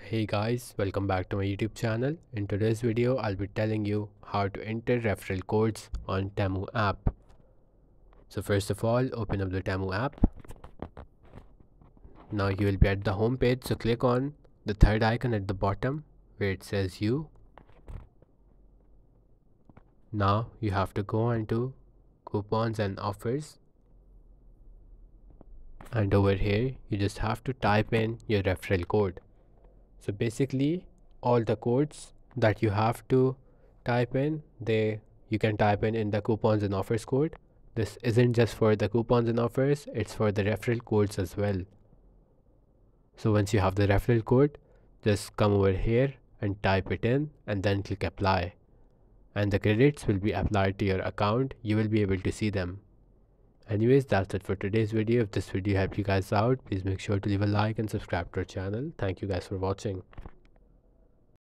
Hey guys, welcome back to my YouTube channel. In today's video, I'll be telling you how to enter referral codes on Temu app. So first of all, open up the Temu app. Now you will be at the home page, so click on the third icon at the bottom where it says you. Now you have to go into coupons and offers, and over here you just have to type in your referral code. So basically all the codes that you have to type in, you can type in the coupons and offers code. This isn't just for the coupons and offers, it's for the referral codes as well. So once you have the referral code, just come over here and type it in and then click apply, and the credits will be applied to your account. You will be able to see them. Anyways, that's it for today's video. If this video helped you guys out, please make sure to leave a like and subscribe to our channel. Thank you guys for watching.